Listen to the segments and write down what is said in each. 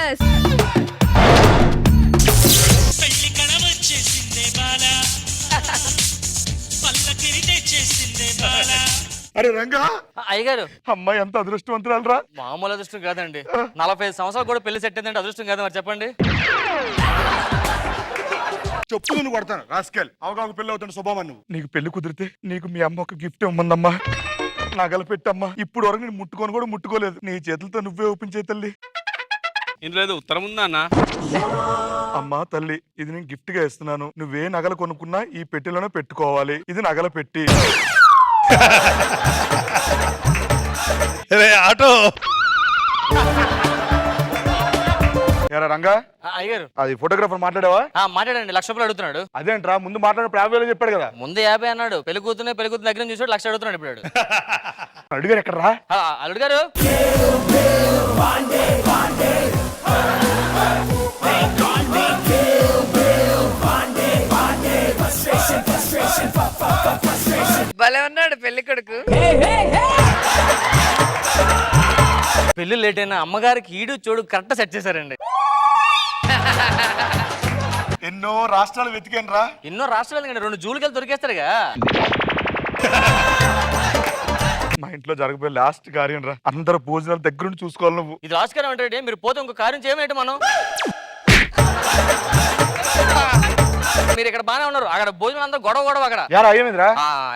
Bus. అరే రంగా, అయ్యగారు అమ్మాయి ఎంత అదృష్టవంతురాలరా. మామూలు అదృష్టం కాదండి. 45 సంవత్సరాలు కూడా పెళ్లి సెట్ అయిందంటే అదృష్టం కాదు మరి చెప్పండి. చెప్పు నువ్వు కొడతాను రాస్కెల్. అవగాహన పెళ్లి అవుతున్న శుభమని నువ్వు. నీకు పెళ్లి కుదిరితే నీకు మీ అమ్మ ఒక గిఫ్ట్ ఇవ్వమందమ్మా. నగలు పెట్టమ్మా. ఇప్పుడు వరకు నేను ముట్టుకొని కూడా ముట్టుకోలేదు. నీ చేతులతో నువ్వే ఓపెన్ చేయి తల్లి. ఇందులో ఏదో ఉత్తరం ఉందా అన్న? అమ్మా తల్లి, ఇది నేను గిఫ్ట్ గా ఇస్తున్నాను. నువ్వే నగలు కొనుక్కున్నా ఈ పెట్టెలోనే పెట్టుకోవాలి. ఇది నగల పెట్టి. ఆటో ఎరా రంగా, అయ్యగారు అది ఫోటోగ్రాఫర్ మాట్లాడావా? మాట్లాడండి. 1,00,000 రూపాయలు అడుగుతున్నాడు. అదేంట్రా, ముందు మాట్లాడినప్పుడు 50,000 చెప్పాడు కదా. ముందు 50 అన్నాడు. పెళ్లి కూతురు దగ్గర చూసాడు 1,00,000 అడుగుతున్నాడు. ఇప్పుడు అడిగారు ఎక్కడరా? అల్లుడు గారు భలే ఉన్నాడు పెళ్లి కొడుకు. పెళ్లి లేట్ అయినా అమ్మగారికి ఈడు చోడు కరెక్ట్ సెట్ చేశారండి. ఎన్నో రాష్ట్రాలు వెతికాను రా. ఎన్నో రాష్ట్రాలు కండి 2 జూలుకెళ్ళి దొరికేస్తారుగా. మా ఇంట్లో జరగబోయే లాస్ట్ కార్యం రా. అందరూ భోజనాలు దగ్గర నుండి చూసుకోవాలి నువ్వు. ఇది రాజకీయం అంటే మీరు పోతే ఇంకో కార్యం చేయమేంటి మనం. మీరు ఇక్కడ బానే ఉన్నారు, అక్కడ భోజనం అంతా గొడవ అక్కడ. యారా ఏమైందిరా?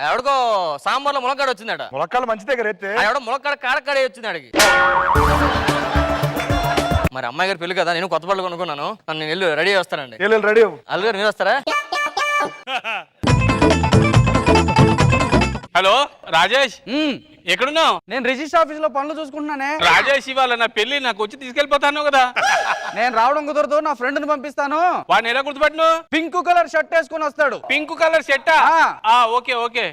ఎవడికో సాంబార్లో ములక్కాడ వచ్చిందట. ములక్కాలు మంచిదే కరెత్తే. ఎవడో ములక్కాడ కాడకాడే వచ్చింది అడిగి. మరి అమ్మాయి గారు పెళ్లి కదా, నేను కొత్త బట్టలు కొనుక్కున్నాను. నేను వెళ్ళి రెడీ వస్తానండి. రెడీ అల్లుగారు మీరు వస్తారా? హలో రాజేష్, ఎక్కడున్నావు? నేను రిజిస్టర్ ఆఫీస్ లో పనులు చూసుకుంటున్నానే. రాజేష్ ఇవాళ నా పెళ్లి, నాకు వచ్చి తీసుకెళ్లిపోతాను కదా. నేను రావడం కుదరదు, నా ఫ్రెండ్ ని పంపిస్తాను. వాడిని ఎలా గుర్తుపట్టును? పింక్ కలర్ షర్ట్ వేసుకుని వస్తాడు. పింక్ కలర్ షర్టా? Okay okay.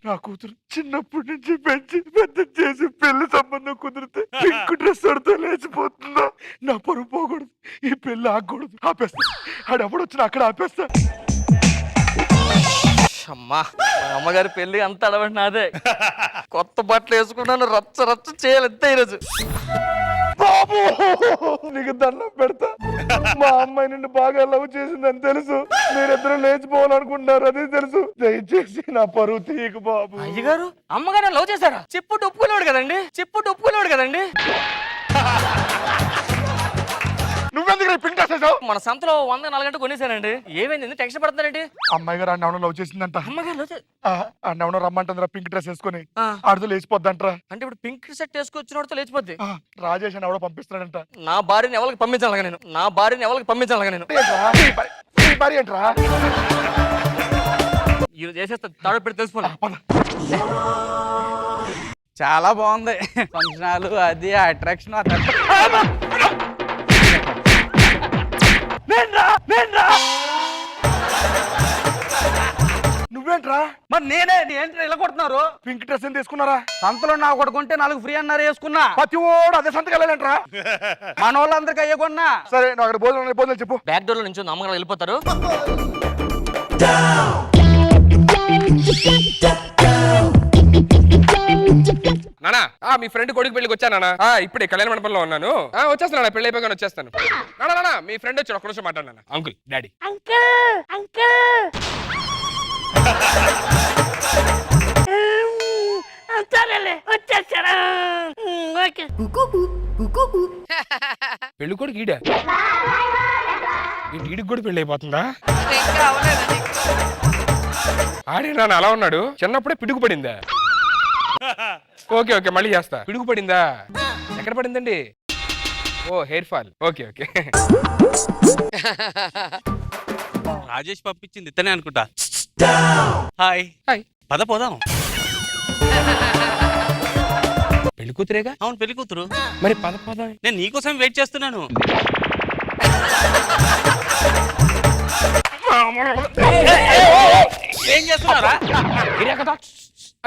నా కూతురు చిన్నప్పటి నుంచి పెంచి పెద్ద చేసి పెళ్లి సంబంధం కుదిరితే పింక్ డ్రెస్ ఆడితే లేచిపోతుందా? నా పరువు పోకూడదు, ఈ పెళ్లి ఆగకూడదు. ఆపేస్తా. ఆడెవడొచ్చినా అక్కడ ఆపేస్తా. అమ్మా, అమ్మగారి పెళ్లి అంత అడవండి నాదే. కొత్త బట్టలు వేసుకున్నాను, రచ్చ రచ్చ చేయాలి అంతే ఈరోజు. బాబు నీకు దండం పెడతా. మా అమ్మాయి నిన్ను బాగా లవ్ చేసిందని తెలుసు. మీరిద్దరూ లేచిపోవాలనుకుంటున్నారు, అది తెలుసు. దయచేసి నా పరువు తీయకు బాబు. అయ్యగారు అమ్మగారు లవ్ చేశారా? చిప్పు ఒప్పుకునేవాడు కదండి. నువ్వెందుకు పింక్ డ్రెస్ వేసావు? మన సంతలో 104 గంటలు కొనేసానండి. ఏమైంది టెన్షన్ పడుతున్నారండి? అమ్మాయి గారు అన్నవడం లవ్ చేసిందంట. అమ్మగారు అన్నవడం రమ్మంటుందిరా పింక్ డ్రెస్ వేసుకొని. ఆడితో లేచిపోద్దంటరా. అంటే ఇప్పుడు పింక్ షర్ట్ వేసుకొచ్చినోడితో లేచిపోద్ది. రాజేష్ అని ఎవడో పంపిస్తాడంట. నా భార్యని ఎవరికి పంపించాలి నేను? భార్య ఏంట్రా? ఇది చేసేస్తా, తాడు పెట్టి తెలుసుకోండి. చాలా బాగుంది ఫంక్షన్ హాల్, అది అట్రాక్షన్. నువ్వేంట్రా? మరి నేనే ఏంటి ఇలా కొడుతున్నారు? పింక్ డ్రెస్ ఏం తీసుకున్నారా? సంతలో నా ఒకటి కొంటే 4 ఫ్రీ అన్నారు, వేసుకున్నా. ప్రతి ఓడు అదే సంతకి వెళ్ళాలంట్రా. మన వాళ్ళందరికి అయ్యే కొన్నా. సరే నువ్వు అక్కడ భోజనం చెప్పు. బ్యాక్ డోర్ లో నుంచి అమ్మగారు వెళ్ళిపోతారు. నానా మీ ఫ్రెండ్ కొడుకు పెళ్లికి వచ్చానా? ఇప్పుడే కళ్యాణ మండపంలో ఉన్నాను. వచ్చేస్తాను, పెళ్లి అయిపోయి వచ్చేస్తాను. నానా మీ ఫ్రెండ్ వచ్చాడు, ఒక్క నిమిషం మాట్లాడినా. Uncle, daddy. పెళ్లి కొడుకు ఈడ ఈడికి కూడా పెళ్లి అయిపోతుందా? ఆడే నాన్న అలా ఉన్నాడు. చిన్నప్పుడే పిడుగు పడిందా? ఓకే ఓకే, మళ్ళీ చేస్తా. పిడుగు పడిందా? ఎక్కడ పడిందండి? ఓ hair fall. Okay okay. Rajesh పంపించింది ఇతనే అనుకుంటా. Hi hi. పద పోదాం. పెళ్లి కూతురేగా? అవును పెళ్లి కూతురు. మరి పద పద. నేను నీకోసం వెయిట్ చేస్తున్నాను. ఏం చేస్తున్నారా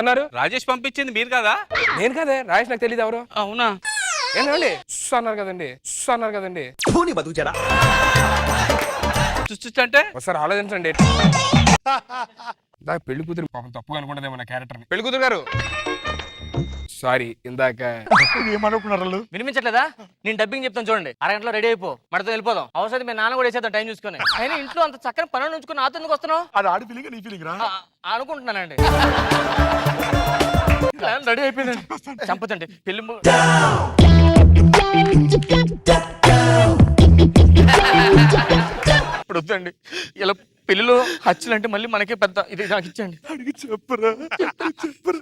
అన్నారు? రాజేష్ పంపించింది మీరు కదా? నేను కదే, రాజేష్ నాకు తెలియదు ఎవరు. అవునా? ఏంటండి అన్నారు కదండి. అంటే ఒకసారి ఆలోచించండి. పెళ్లి కూతురు పాపం తప్పుగా అనుకుంటదేమో నా క్యారెక్టర్. పెళ్లి కూతురు గారు సారీ ఇందాక ఏమనుకున్నారు వాళ్ళు? వినిపించట్లేదా? నేను డబ్బింగ్ చెప్తాను చూడండి. అరగంటలో రెడీ అయిపో, మనతో వెళ్ళిపోదాం. అవసరం మీ నాన్న కూడా వేసేద్దాం టైం చూసుకొని. అయినా ఇంట్లో అంత చక్కని పనులు ఉంచుకుని నాతో ఎందుకు వస్తున్నావు? అది ఆడి ఫీలింగ్ నీ ఫీలింగ్ రా. అనుకుంటున్నానండి. రెడీ అయిపోయిందండి. చంపదండి పెళ్లి ఇప్పుడు వద్దండి. ఇలా పెళ్లిలో హత్యలు అంటే మళ్ళీ మనకే పెద్ద ఇది. నాకు ఇచ్చండి. అడిగి చెప్పురా.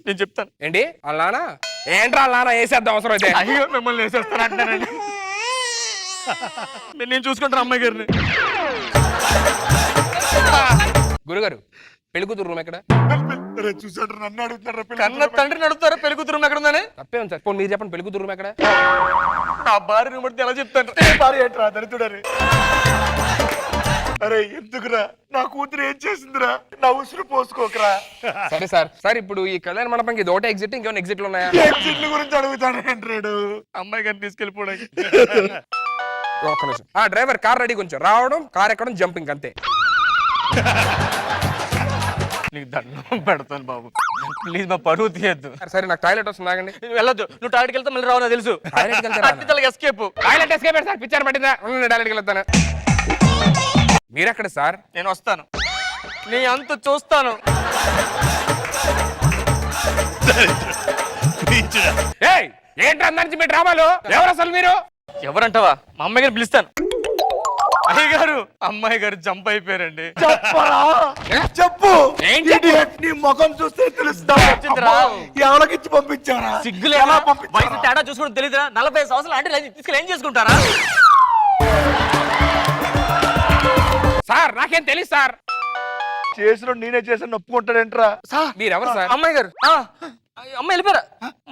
నేను చెప్తాను. ఏంటి వాళ్ళ నాన్న? ఏంట్రా వాళ్ళ నాన్న వేసేద్దాం అవసరం అయితే. అయ్యో మిమ్మల్ని వేసేస్తాను అంటున్నానండి. నేను చూసుకుంటాను అమ్మాయి గారిని. గురుగారు పెళ్లి కూతురు రూమ్ ఎక్కడ? చూసాడు నన్ను అడుగుతారా? కన్న తండ్రిని అడుగుతారా పెళ్లి కూతురు ఎక్కడ ఉందని? తప్పే ఉంది సార్. పోనీ మీరు చెప్పండి పెళ్లి కూతురు రూమ్ ఎక్కడ? నా భార్యను బట్టి ఎలా చెప్తాను? భార్య ఏంట్రా దరిద్రుడని? అరే ఎందుకురా? నా కూతురు ఏం చేసిందిరా? నా ఉసురు పోసుకోకరా. సరే సార్. సార్ ఇప్పుడు ఈ కళ్యాణ మండపంకి ఇది ఒకటే ఎగ్జిట్, ఇంకేమైనా ఎగ్జిట్లు ఉన్నాయా? ఎగ్జిట్ల గురించి అడుగుతాడు అంటాడు. అమ్మాయి గారిని తీసుకెళ్ళిపోవడానికి. ఒక్క నిమిషం. డ్రైవర్ కార్ రెడీ, కొంచెం రావడం, కార్ ఎక్కడం, జంపింగ్ అంతే. నీకు దండం పెడతాను బాబు, ప్లీజ్ మా పరువు తీయద్దు. సరే నాకు టాయిలెట్ వస్తుంది, ఆగండి. వెళ్ళొద్దు. నువ్వు టాయిలెట్కి వెళ్తా మళ్ళీ రావు, నాకు తెలుసు. ఎస్కేప్. Toilet escape sir. పిచ్చారు పట్టిందా? టాయిలెట్కి వెళ్తాను. మీరెక్కడ సార్? నేను వస్తాను, నీ అంత చూస్తాను. ఏంటి అందరి మీ డ్రామాలు? ఎవరు అసలు మీరు? ఎవరంటావా? మా అమ్మాయి గారిని పిలుస్తాను. అయ్య గారు, అమ్మాయి గారు జంప్ అయిపోయారండి. చెప్పరా? చెప్పు. ఏంటి? నీ ముఖం చూస్తే తెలుస్తా. ఎవరికిచ్చి పంపించారా? సిగ్గులే వయసు తేడా చూసుకోవడం తెలియదురా? 45 సంవత్సరాలు అంటే తీసుకెళ్ళి ఏం చేసుకుంటారా? సార్ నాకేం తెలియదు సార్. చేసిన నేనే చేసిన ఒప్పుకుంటాడేంట్రా? సార్ మీరెవరు సార్? అమ్మాయి గారు. అమ్మాయి వెళ్ళిపోయారా?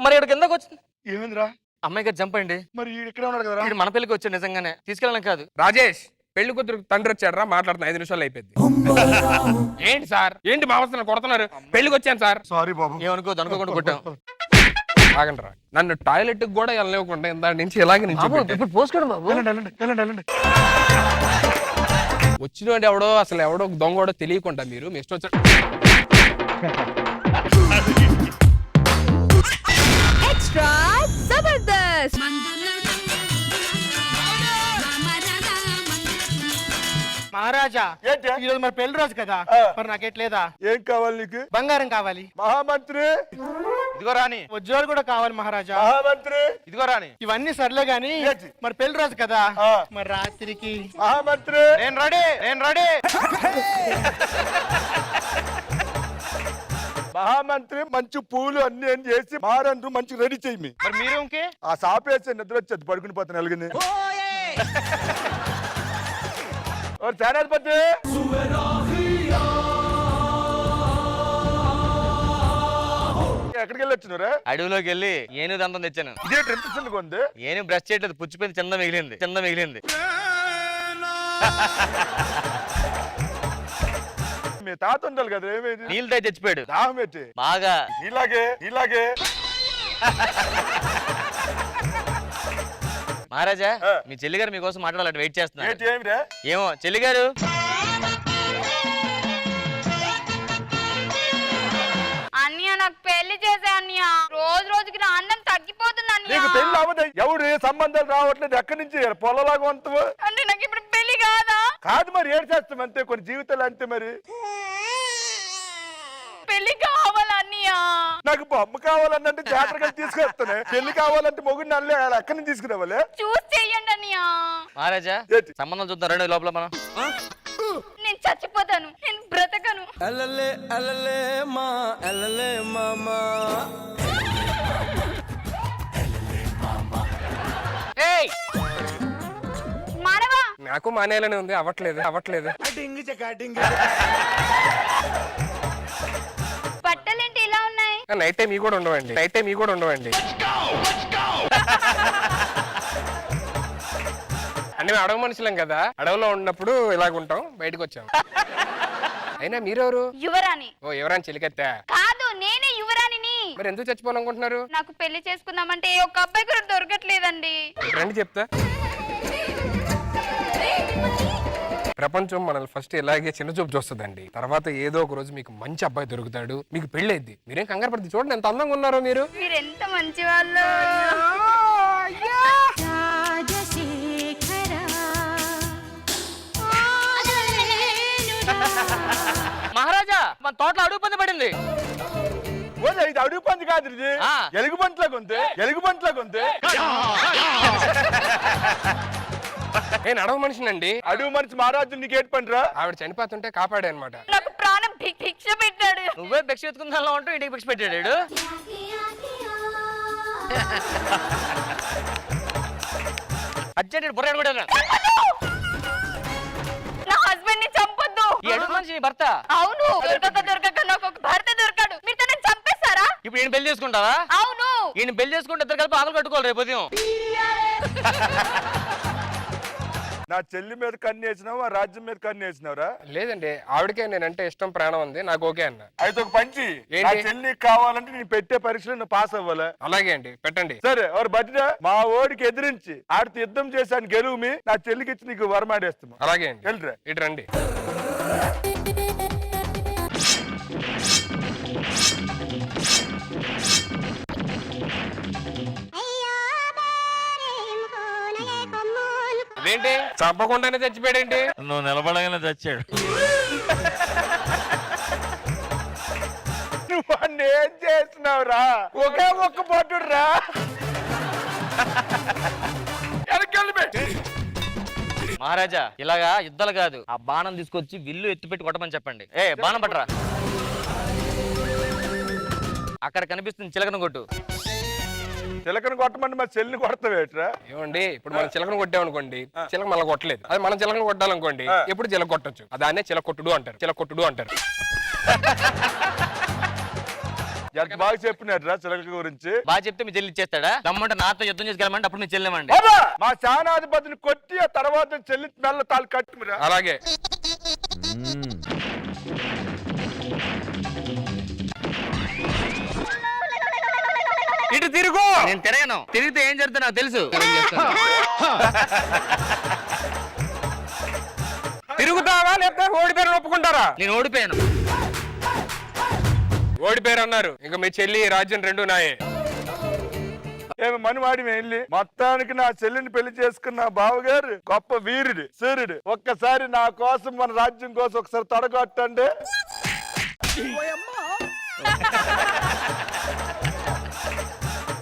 మరి ఇక్కడ కిందకు వచ్చింది. ఏమైందిరా? అమ్మాయి గారు జంప్ అయ్యండి. మరి ఇక్కడే ఉన్నాడు కదా. మన పెళ్లికి వచ్చాడు, నిజంగానే తీసుకెళ్ళడం కాదు. రాజేష్ పెళ్లి కూతురు తండ్రి వచ్చాడు రా, మాట్లాడుతున్నా. 5 నిమిషాలు అయిపోయింది. ఏంటి సార్? ఏంటి మా అవసరం కొడుతున్నారు? పెళ్లికి వచ్చాను సార్. సారీ బాబు. ఏమనుకోదు, అనుకోకుండా కొట్టాం. ఆగండి రా. నన్ను టాయిలెట్ కూడా వెళ్ళనివ్వకుండా ఇంత నుంచి ఇలాగే నుంచి ఇప్పుడు పోసుకోండి బాబు. వెళ్ళండి. వచ్చిన ఎవడో అసలు ఎవడో దొంగోడో తెలియకుండా మీరు మీ ఇష్టం వచ్చాడు. ఎక్స్ట్రా జబర్దస్త్. మహారాజా, ఏంటి? ఈరోజు మరి పెళ్లి రోజు కదా, మరి నాకెట్లేదా? ఏం కావాలి నీకు? బంగారం కావాలి. మహామంత్రి ఇదిగో రాని. ఉద్యోగాలు కూడా కావాలి మహారాజా. మహామంత్రి ఇదిగో రాని. ఇవన్నీ సర్లే గాని ఏంటి? మరి పెళ్లి రోజు కదా, ఆ. మరి రాత్రికి మహామంత్రి నేను రెడీ. మహామంత్రి మంచి పూలు అన్ని అని చేసి మారండ్రు మంచి రెడీ చెయ్యి. మరి మీరు ఇంకే ఆ సాపేసి నిద్ర వచ్చేది పడుకుని పోతాను ఎలాగని. సేనాధిపతి ఎక్కడికి వెళ్ళి వచ్చినారా? అడవిలోకి వెళ్ళి ఏను దంతం తెచ్చాను. ఇదే ట్రెండ్ కొంది. ఏను బ్రష్ చేయట్లేదు, పుచ్చిపోయింది, చిన్న మిగిలింది. మీ తాత ఉండాలి కదా, ఏమైంది? నీళ్ళు తాగి చచ్చిపోయాడు. దాహం పెట్టి బాగా ఇలాగే మహారాజా, మీ చెల్లి గారు మీకోసం మాట్లాడాలంటే వెయిట్ చేస్తున్నారు. ఏమిరా? ఏమో చెల్లి గారు. అన్నయ్య నాకు పెళ్లి చేసే అన్నయ్య, రోజుకి నా అన్నం తగ్గిపోతుంది అన్నయ్య. నీకు పెళ్లి అవ్వదు. ఎవడు ఏ సంబంధాలు రావట్లేదు. ఎక్కడి నుంచి పొలలాగా వంతవు అంటే నాకు ఇప్పుడు పెళ్లి కాదా? కాదు మరి ఏడు చేస్తాం అంతే. కొన్ని జీవితాలు అంతే మరి. పెళ్లి కావాలి అన్నయ్య. నాకు బొమ్మ కావాలన్నంటే జాతరగా తీసుకొస్తానే. పెళ్లి కావాలంటే మొగుడిని అల్లే ఎక్కడి నుంచి తీసుకురావాలి? చూసి చెయ్యండి అన్నయ్య. మహారాజా, ఏంటి? సంబంధం చూద్దాం రండి లోపల. మనం నేను చచ్చిపోతాను, నేను బ్రతకను. మానవా, నాకు మానేయాలని ఉంది, అవ్వట్లేదు. బట్టలేంటి ఇలా ఉన్నాయి? నైట్ టైం ఈ కూడా ఉండవండి. అంటే మేము అడవి మనుషులం కదా, అడవిలో ఉన్నప్పుడు ఇలాగ ఉంటాం, బయటకు వచ్చాం. అయినా మీరెవరు? యువరాణి. ఓ ఎవరైనా చెలికెత్తా? కాదు, నేనే యువరాణిని. మరి ఎందుకు చచ్చిపోవాలనుకుంటున్నారు? నాకు పెళ్లి చేసుకుందామంటే ఒక అబ్బాయి కూడా దొరకట్లేదండి. రండి చెప్తా. ప్రపంచం మనల్ని ఫస్ట్ ఇలాగే చిన్న చూపు చూస్తుందండి. తర్వాత ఏదో ఒక రోజు మీకు మంచి అబ్బాయి దొరుకుతాడు, మీకు పెళ్ళైద్ది. మీరేం కంగారు పడుతుంది, చూడండి ఎంత అందంగా ఉన్నారో మీరు. మీరు ఎంత మంచి వాళ్ళు. మహారాజా మన తోటలో అడుగు పంది పడింది. ఇది అడుగు పంది కాదు, ఇది ఎలుగు బంట్లా కొంతే, ఎలుగు బంట్లా కొంతే. నేను అడవు మనిషినండి. అడుగు మనిషి మహారాజు నీకేట్ పండ్రా? ఆవిడ చనిపోతుంటే కాపాడే అనమాట. నాకు ప్రాణం భిక్ష పెట్టాడు. నువ్వే భిక్ష ఎత్తుకుందా ఉంటూ ఇంటికి భిక్ష పెట్టాడు. అర్జెంట్ బుర్ర కూడా నా హస్బెండ్ ని చంపొద్దు. ఈ అడుగు మనిషి నీ భర్త? అవును. దొరకక నాకు ఒక భర్త దొరకాడు. మీరు తనని చంపేస్తారా? ఇప్పుడు ఈయన పెళ్లి చేసుకుంటావా? అవును. ఈయన పెళ్లి చేసుకుంటే ఇద్దరు కలిపి ఆకలి కట్టుకోవాలి రేపు ఉదయం. నా చెల్లి మీద కన్నేసినావు, ఆ రాజ్యం మీద కన్నేసినావురా? లేదండి, ఆవిడకే నేనంటే ఇష్టం, ప్రాణం ఉంది, నాకు ఓకే అన్న. అయితే ఒక పంచి, నా చెల్లి కావాలంటే నేను పెట్టే పరీక్షలో నువ్వు పాస్ అవ్వాలా? అలాగే అండి, పెట్టండి. సరే ఎవరు బట్టినా మా ఓడికి ఎదిరించి ఆడితో యుద్ధం చేశాను, గెలువు మీ నా చెల్లికి ఇచ్చి నీకు వరమాడేస్తాము. అలాగే అండి, వెళ్ళరా ఇటు రండి. ఇదేంటి చంపకుండానే చచ్చిపోయాడేంటి? నువ్వు నిలబడగానే చచ్చాడు. నువ్వు అన్ని ఏం చేస్తున్నావురా? ఒకే ఒక్క పట్టుడు రా. మహారాజా ఇలాగా యుద్ధాలు కాదు, ఆ బాణం తీసుకొచ్చి విల్లు ఎత్తిపెట్టి కొట్టమని చెప్పండి. ఏ బాణం పట్టరా. అక్కడ కనిపిస్తుంది చిలకన కొట్టు. చిలకను కొట్టమంటే మా చెల్లిని కొడతావేట్రా? ఏమండి, ఇప్పుడు మనం చిలకను కొట్టామనుకోండి, చిలక మళ్ళీ కొట్టలేదు. అది మనం చిలకను కొట్టాలనుకోండి, ఎప్పుడు చిలక కొట్టచ్చు. దాన్నే చిలకొట్టుడు అంటారు, చిలకొట్టుడు అంటారు. ఎంత బాగా చెప్పినట్రా చిలక గురించి. బాగా చెప్తే మీ చెల్లి ఇచ్చేస్తాడా? దమ్మంటే నాతో యుద్ధం చేసుకెళ్ళమంటే అప్పుడు మీ చెల్లెమండి. మా సేనాధిపతిని కొట్టి ఆ తర్వాత చెల్లి మెల్ల తాళ్ళు కట్టుమిరా. అలాగే ఇటు తిరుగు. నేను తిరగను, తిరిగితే ఏం జరుగుతుందో నాకు తెలుసు. తిరుగుతావా లేకపోతే ఓడిపోయారని ఒప్పుకుంటారా? నేను ఓడిపోయాను. ఓడిపోయారు అన్నారు, ఇంకా మీ చెల్లి రాజ్యం రెండు నాయే. ఏమి మనవాడి వెళ్ళి మొత్తానికి నా చెల్లిని పెళ్లి చేసుకున్న బావగారు గొప్ప వీరుడు, సూర్యుడు. ఒక్కసారి నా కోసం, మన రాజ్యం కోసం ఒకసారి తొడగొట్టండి.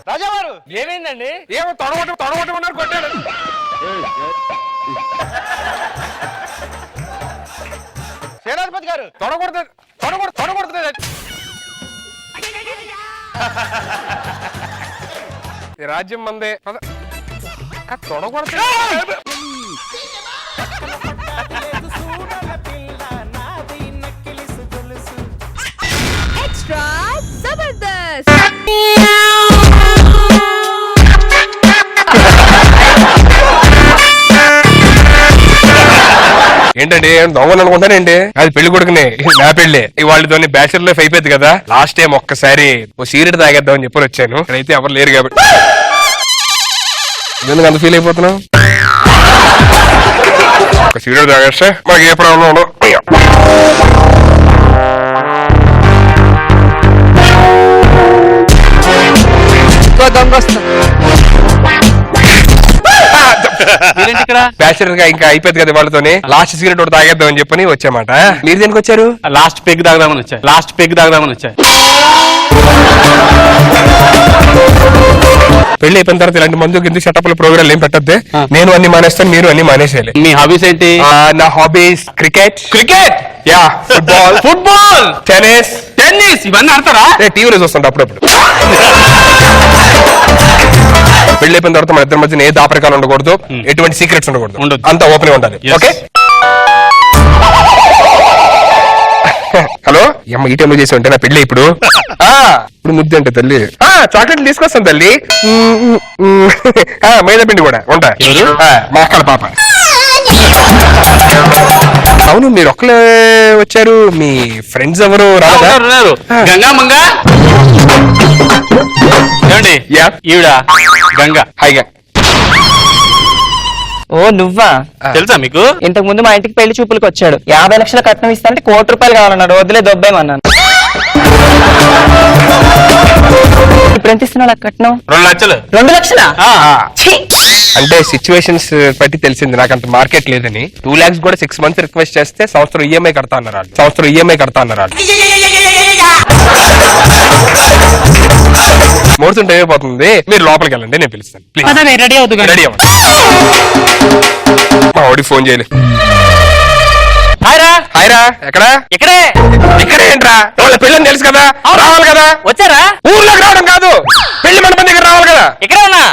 రాజావారు ఏమైందండి? ఏమో తొడగొట్టమన్నారు, కొట్టాడు. సేనాధిపతి గారు తొడగొడుతుంది. ఈ రాజ్యం మందే. తొడగొడుతుంది. ఎక్స్ట్రా జబర్దస్త్. ఏంటండి దొంగలు అనుకుంటానండి? అది పెళ్లి కొడుకునే, నా పెళ్లి. వాళ్ళతో బ్యాచులర్ లైఫ్ అయిపోయింది కదా. లాస్ట్ టైం ఒక్కసారి ఓ సీరియడ్ తాగేద్దాం అని చెప్పి వచ్చాను. ఇక్కడైతే ఎవరు లేరు కాబట్టి. ఎందుకు అంత ఫీల్ అయిపోతున్నావు? ఒక సీరియడ్ తాగేస్తే మనకి ఏ ప్రాబ్లం ఉండదు. బ్యాచులర్ గా ఇంకా అయిపోయింది కదా వాళ్ళతోనే. లాస్ట్ సిగరెట్ ఒకటి తాగేద్దాం అని చెప్పని వచ్చామాట. మీరు దేనికి వచ్చారు? లాస్ట్ పెగ్ తాగదామని వచ్చా. పెళ్లి అయిపోయిన తర్వాత ఇలాంటి మందు ఎందుకు సెటప్ల ప్రోగ్రామ్ ఏం పెట్టద్దే. నేను అన్ని మానేస్తాను, మీరు అన్ని మానేసేయాలి. మీ హాబీస్ ఏంటి? నా hobbies cricket, yeah, football, tennis ఇవన్నీ ఆడతారా? టీవీలో చూస్తుంటా అప్పుడప్పుడు. పెళ్లి అయిపోయిన తర్వాత మన ఇద్దరి మధ్య ఏ దాపరికాలు ఉండకూడదు, ఎటువంటి సీక్రెట్స్ ఉండకూడదు, అంతా ఓపెన్ గా ఉండాలి. ఓకే? హలో అమ్మ, ఈ టైంలో చేసి ఉంటే నా పెళ్లి ఇప్పుడు ముద్దు అంటే తల్లి. చాక్లెట్లు తీసుకొస్తాను తల్లి. మైదా పిండి కూడా ఉంటా. మా అక్కల పాప. అవును, మీరు ఒక్కలే వచ్చారు, మీ ఫ్రెండ్స్ ఎవరు రాలేదు? గంగా మంగా ఏమండి? ఈవిడ గంగా. హాయిగా ఓ నువ్వా? తెలుసా మీకు? ఇంతకు ముందు మా ఇంటికి పెళ్లి చూపులకు వచ్చాడు. 50 లక్షల కట్నం ఇస్తానంటే ₹1,00,00,000 కావాలన్నాడు. వదిలే దొబ్బేమన్నాను. ఇప్పుడు ఎంత ఇస్తున్నాడు కట్నం? 2 లక్షలు. 2 లక్షలా? అంటే సిచ్యువేషన్స్ బట్టి తెలిసింది నాకు అంత మార్కెట్ లేదని. 2 lakhs కూడా 6 months రిక్వెస్ట్ చేస్తే సంవత్సరం ఈఎంఐ కడతా అన్నారు వాళ్ళు. ముహూర్తం టైం అయిపోతుంది, మీరు లోపలికి వెళ్ళండి, నేను పిలుస్తాను. రెడీ అవుతుంది. రెడీ అవ్వండి. మా ఓడి ఫోన్ చేయలే. హాయ్ రా. ఎక్కడా? ఇక్కడే ఏంట్రా? వాళ్ళ పెళ్ళని తెలుసు కదా, రావాలి కదా. వచ్చారా? ఊర్లోకి రావడం కాదు, పెళ్లి మండపం దగ్గర రావాలి కదా. ఇక్కడే ఉన్నా.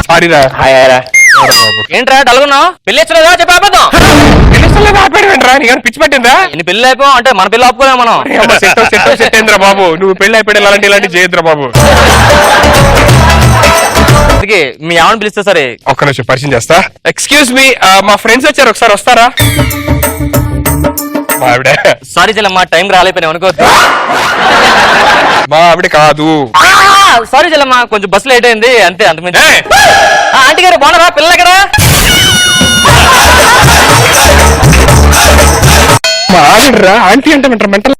సారీ రా. ఏంట్రా డల్గున్నావు? పెళ్లి వచ్చలేదా? చెప్పి ఆపేద్దాం. ఆపేడమేంట్రా, నీకు పిచ్చి పట్టిందా? ఇన్ని పెళ్లి అయిపోయాం అంటే మన పెళ్లి ఆపుకోలేము మనం. సెట్ అయిందిరా బాబు, నువ్వు పెళ్లి అయిపోయి ఇలాంటి చేయొద్దురా బాబు. అందుకే మీ ఆవిడని పిలిస్తే సరే. ఒక్క నిమిషం పరిచయం చేస్తా. ఎక్స్క్యూజ్ మీ, మా ఫ్రెండ్స్ వచ్చారు, ఒకసారి వస్తారా? మా ఆవిడ. సారీ చెల్లమ్మ, టైం రాలేపోయినా అనుకోవద్దు. మా ఆవిడ కాదు. సారీ చెల్లమ్మ, కొంచెం బస్సు లేట్ అయింది అంతే, అంతకుమించి. ఆంటీ గారు బాగున్నారా? పిల్లలు ఎక్కడా? మా ఆవిడరా? ఆంటీ అంటే మెంటల్.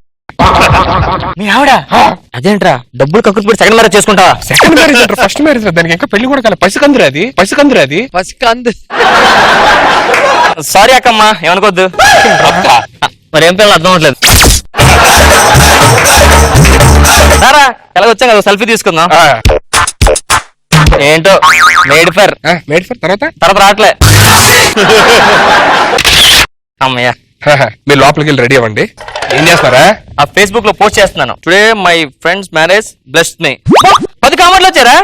మీ ఆవిడ? అదేంట్రా డబ్బులు కక్కులు పెట్టి సెకండ్ మ్యారేజ్ చేసుకుంటావా? సెకండ్ మ్యారేజ్ అంటే ఫస్ట్ మ్యారేజ్, దానికి ఇంకా పెళ్లి కూడా కాలే. పసికందురా అది. సారీ అక్కమ్మా, ఏమనుకోవద్దు. మరి ఏం పిల్లలు అర్థం అవట్లేదు. సారా ఎలా వచ్చాం కదా, సెల్ఫీ తీసుకుందాం. ఏంటో మేడ్ ఫర్ తర్వాత రావట్లే. అమ్మయ్యా. మీరు లోపలికి వెళ్ళి రెడీ అవ్వండి. ఏం చేస్తారా? ఆ ఫేస్బుక్ లో పోస్ట్ చేస్తున్నాను. Today my friends marriage blessed మీ. 10 కామెంట్లు వచ్చారా?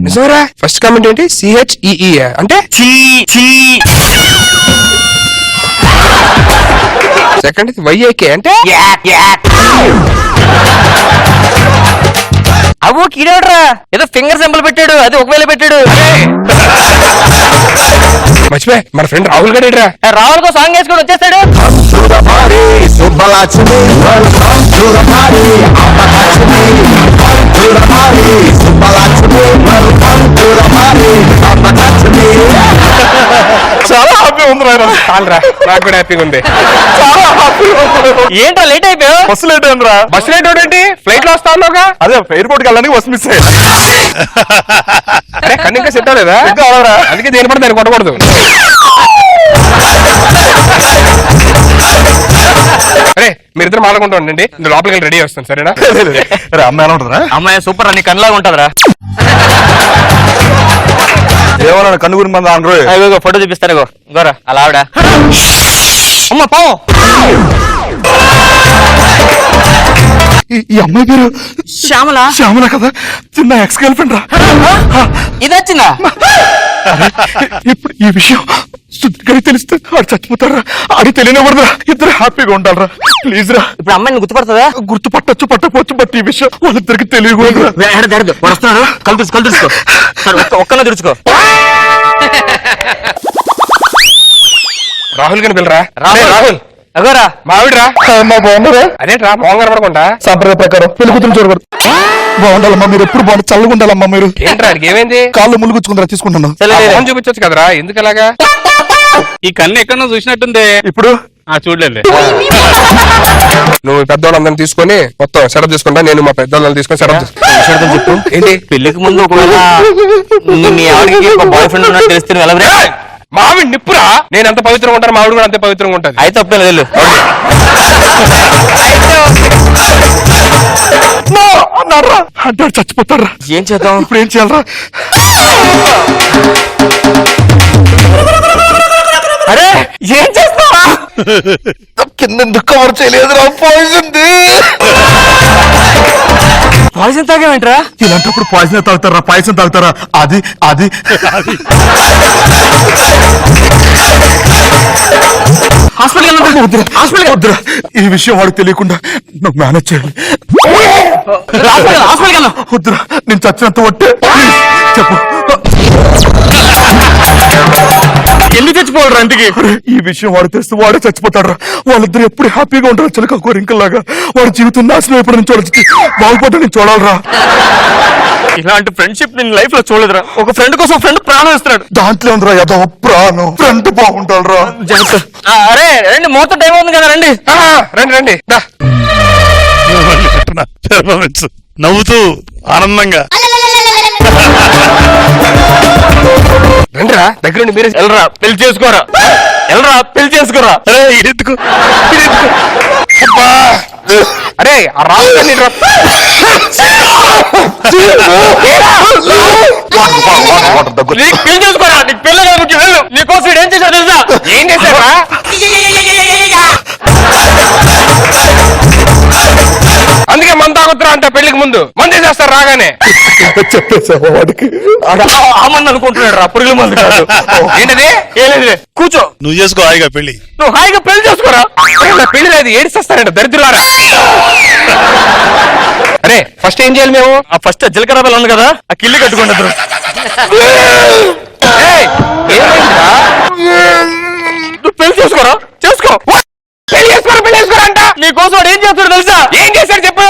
నిజమరా? ఫస్ట్ కామెంట్ ఏంటి? CHEE అంటే సెకండ్ YAK అంటే అవో కీడేవడరా, ఏదో ఫింగర్ సింబల్ పెట్టాడు, అది 1000 పెట్టాడు. మర్చిపోయా, మన ఫ్రెండ్ రాహుల్ గడేడ్రా. రాహుల్ కో సాంగ్ వేసుకొని వచ్చేస్తాడు. చాలా హ్యాపీ ఉంది చాలరా, నాకు కూడా హ్యాపీగా ఉంది. ఏంట్రా లేట్ అయిపోయావు? బస్సు లేట్ అయిందిరా. బస్సు లేట్ ఏంటి? ఫ్లైట్ లో వస్తా ఉన్నావుగా. అదే ఎయిర్పోర్ట్ కి వెళ్ళడానికి బస్సు మిస్ అయ్యింది. అరే కన్ను ఇంకా సెట్ అవ్వలేదా? అందుకే దేని పడితే దాన్ని కొట్టకూడదు. అరే మీరిద్దరు మాట్లాడుకుంటూ ఉండండి, లోపలికి వెళ్ళి రెడీ వస్తాను, సరేనా? అమ్మాయి ఎలా ఉంటుందా? అమ్మాయి సూపర్, నీ కన్నులాగా ఉంటదిరా. ఏమన్నా కన్ను గురి మంది ఆండ్రో ఫోటో చూపిస్తాను. గోరా అలా ఆవిడ. అమ్మ పో. ఈ అమ్మాయి పేరు శ్యామల కదా, చిన్న ఎక్స్ గర్ల్ ఫ్రెండ్ రా. ఇది వచ్చిందా? ఇప్పుడు ఈ విషయం సుద్దిగా తెలిస్తే ఆడు చచ్చిపోతారా? ఆడి తెలియనివ్వడురా. ఇద్దరు హ్యాపీగా ఉండాలరా, ప్లీజ్ రా. ఇప్పుడు అమ్మాయిని గుర్తుపడుతుందా? గుర్తుపట్టచ్చు పట్టకపోవచ్చు, బట్ ఈ విషయం వాళ్ళిద్దరికి తెలియకూడదు. వస్తున్నాడు, కళ్ళు తెరుచుకో. ఒక్కనే తెరుచుకో. రాహుల్ గారిని పిల్లరా. రాహుల్ అగోరా మావిడ్రా. బాగున్నారా? అదేంట్రా మొహం కనపడకుండా? సాంప్రదాయ ప్రకారం పెళ్లి కూతురు చూడకూడదు. బాగుండాలమ్మా, మీరు ఎప్పుడు బాగుంటుంది, చల్లగా ఉండాలమ్మా. మీరు ఏంట్రా ఏమైంది? కాళ్ళు ములుగుచ్చుకుంటారా? తీసుకుంటాను. మొహం చూపించొచ్చు కదరా, ఎందుకు అలాగా? ఈ కన్ను ఎక్కడో చూసినట్టుంది. ఇప్పుడు చూడలేదు. నువ్వు పెద్దవాళ్ళందరిని తీసుకొని మొత్తం సెటప్ తీసుకుంటా, నేను మా పెద్దవాళ్ళని తీసుకొని సెటప్ చెప్పు. ఏంటి? పెళ్లికి ముందు ఒకవేళ మీ ఆవిడకి ఒక బాయ్ ఫ్రెండ్ ఉన్నట్టు తెలిస్తే నువ్వు ఎలా? మావిడి నిప్పురా, నేను ఎంత పవిత్రంగా ఉంటాను, మావిడి కూడా అంతే పవిత్రంగా ఉంటుంది. అయితే తప్పలేదు వెళ్ళు. అన్నారా అంటాడు, చచ్చిపోతారా? ఏం చేద్దాం ఇప్పుడు? ఏం చేయాలరా? అరే ఏం చేస్తావా? కింద ఎందుకు కవర్ చేయలేదురా? పాయిజన్ తాగేమంటరా? ఇలాంటప్పుడు పాయిజన్ తాగుతారా? పాయసం తాగుతారా? అది హాస్పిటల్ వద్దురా. ఈ విషయం వాడికి తెలియకుండా నువ్వు మేనేజ్ చేయాలి. వద్దురా, నేను చచ్చినంత ఒట్టే. చెప్పు. ఎందుకు చచ్చిపోవాలి ఇంటికి? ఈ విషయం వాడు తెలిస్తే వాడే చచ్చిపోతాడు రా. వాళ్ళిద్దరు ఎప్పుడు హ్యాపీగా ఉంటారు చిలక కోరింకలాగా. వాడి జీవితం నాశనం ఎప్పుడు నుంచి చూడొచ్చు, బాగుపడ్డా నేను చూడాలరా. ఇలాంటి ఫ్రెండ్షిప్ నేను లైఫ్ లో చూడలేదురా. ఒక ఫ్రెండ్ కోసం ఫ్రెండ్ ప్రాణం ఇస్తున్నాడు. దాంట్లో ఉందిరా ఏదో ప్రాణం. ఫ్రెండ్ బాగుంటాడు రా. అరే రండి, మొత్తం టైం అవుతుంది కదా, రండి. రండి రండి దా. పెర్ఫార్మెన్స్ నవ్వుతూ ఆనందంగా రండిరా దగ్గరుండి మీరే వెళ్ళరా పెళ్లి చేసుకోరా, వెళ్ళరా పెళ్లి చేసుకోరా. అరే ఇడెత్తుకు అరే ఆ రావు నీకు పెళ్లి చేసుకోరా, నీకు పెళ్లి కదా ముఖ్యం. వెళ్ళు, నీకోసం ఏం చేశారు తెలుసా? ఏం చేశారా? అందుకే మందు తాగుతురా అంట పెళ్లికి ముందు. మందే చేస్తారు రాగానే. చెప్పేసావా వాడికి? ఆమని అనుకుంటున్నాడు రా, పురుగుల మందు కాదు. ఏంటది? ఏం లేదు, కూర్చో. నువ్వు చేసుకో హాయిగా పెళ్లి. నువ్వు హాయిగా పెళ్లి చేసుకోరా. పెళ్లి లేదు ఏడిస్తారంట దరిద్రులారా. అరే ఫస్ట్ ఏం చేయాలి మేము? ఆ ఫస్ట్ జీలకర్ర బెల్లం ఉంది కదా, ఆ కిల్లి కట్టుకుంటారు. ఏయ్, ఏమైందిరా? నువ్వు పెళ్లి చేసుకోరా, చేసుకో. పెళ్లి చేసుకోరంట. నీకోసం వాడు ఏం చేస్తాడు తెలుసా? ఏం చేశారు చెప్పు.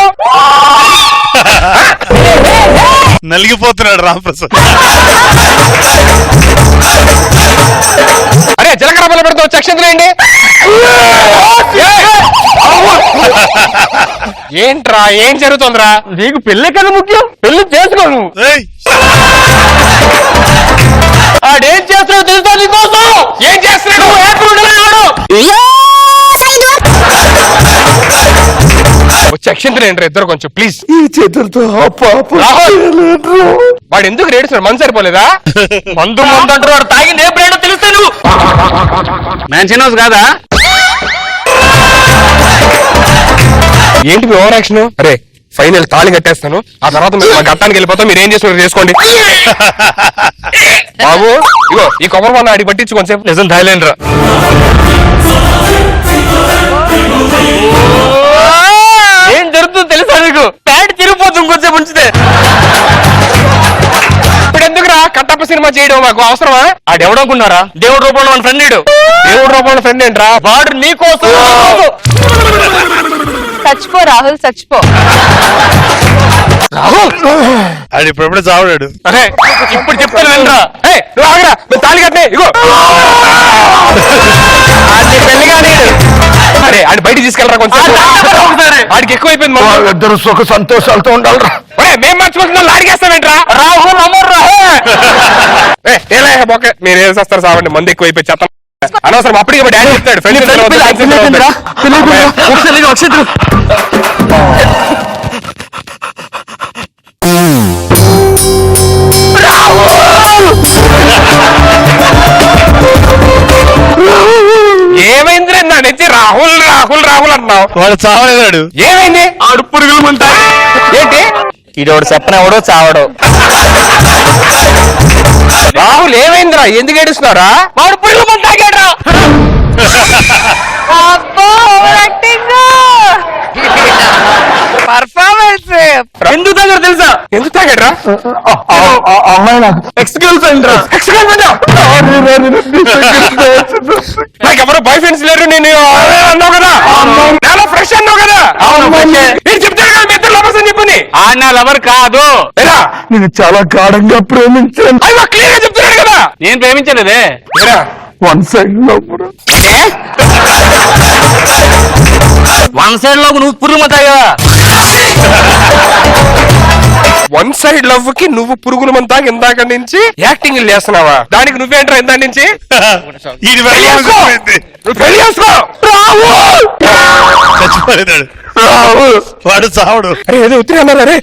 నలిగిపోతున్నాడు రామప్రసాద్. అరే జీలకర్ర బెల్లం పెడతావు, చక్షంతులేండి. ఏంట్రా ఏం జరుగుతుందిరా? నీకు పెళ్లి కదా ముఖ్యం, పెళ్లి చేసుకో నువ్వు. ఏయ్, ఆడేం చేస్తాడో తెలుసా నీకోసం? ఏం చేస్తున్నాడు? చక్షంతులేంట్రా ఇద్దరు కొంచెం ప్లీజ్. ఈ చేతులతో ఆ పాప చేయలేనురా. వాడు ఎందుకు రేడుస్తున్నాడు? మన సరిపోలేదా? మందు మందు అంటారు, వాడు తాగింది ఏ బ్రాండో తెలిస్తే నువ్వు. మ్యాన్షన్ హౌస్ కాదా? ఏంటి మీ ఓవర్ యాక్షన్? అరే ఫైనల్ తాళి కట్టేస్తాను, ఆ తర్వాత మీరు మా గట్టానికి వెళ్ళిపోతాం. మీరు ఏం చేస్తున్నారు చేసుకోండి. బాబు ఇగో ఈ కొబ్బరి వల్ల అడిగి పట్టించు కొంచెంసేపు. నిజం థాయిలాండ్ రా. ఏం జరుగుతుందో తెలుసా నీకు? ప్యాంట్ తిరిగిపోతుంది కొంచెం ఉంచితే. ఇప్పుడు ఎందుకురా కట్టప్ప సినిమా చేయడం మాకు అవసరమా? ఆడెవడనుకున్నారా? దేవుడు రూపంలో మన ఫ్రెండ్. దేవుడు రూపంలో ఫ్రెండ్ ఏంట్రా? వాడు నీకోసం. చచ్చిపో రాహుల్, చచ్చిపో. అది ఇప్పుడెప్పుడే చావడాడు. అరే ఇప్పుడు చెప్తాను వినరా. ఏయ్, నువ్వు ఆగరా, నువ్వు తాళి కట్టే ఇగో. అది పెళ్లిగా లేదు. అరే ఆడి బయటికి తీసుకెళ్ళరా కొంచెం. ఆడికి ఎక్కువైపోయింది. వాళ్ళిద్దరు సుఖ సంతోషాలతో ఉండాలిరా. మేము మర్చిపోతున్నాం, లాడికేస్తామేంట్రా? రాహుల్ అమర్రా. మీరు ఏం చేస్తారు సావండి, మంది ఎక్కువైపోయి చెత్త అనవసరం. అప్పటికి డాడీ చెప్తాడు ఏమైంది నా నెచ్చి రాహుల్ రాహుల్ రాహుల్ అంటున్నావు. వాడు చావలేదాడు. ఏమైంది? ఆడు పురుగులు ముంతా. ఏంటి ఈడోడు చెప్పనవడో చావడో. రాహుల్ ఏమైందిరా? ఎందుకు ఏడుస్తున్నారా? వాడు పురుగులు ముందు తాగాడ్రా. పర్ఫార్మెన్స్ ఎందుకు తాగాడు తెలుసా? ఎందుకు తాగాడ్రా? అమ్మాయి నాకు ఎక్స్క్యూజ్ అయిందిరా. నాకు ఎవరో బాయ్ ఫ్రెండ్స్ లేరు, నేను అన్నావు కదా, చాలా ఫ్రెష్ అన్నావు కదా. నేను చెప్తాను కదా మీ ఇద్దరు లవర్స్ అని చెప్పని. ఆడిన లవర్ కాదు. ఎలా? నేను చాలా గాఢంగా ప్రేమించాను. అయ్యో క్లియర్ గా చెప్తున్నాడు కదా. నేను ప్రేమించలేదే. ఎలా? వన్ సైడ్ లో వన్ సైడ్ లో నువ్వు పురుగు తాగావా? వన్ సైడ్ లవ్ కి నువ్వు పురుగుల మంతా ఇందాక నుంచి యాక్టింగ్ చేస్తున్నావా? దానికి నువ్వేంట్రా ఇందా నుంచి? ఇది పెళ్లి చేసుకో. నువ్వు పెళ్లి చేసుకో. చచ్చిపోలేదాడు. వాడు చావడు. అరే ఏదో ఉత్తిరి అన్నారు. అరే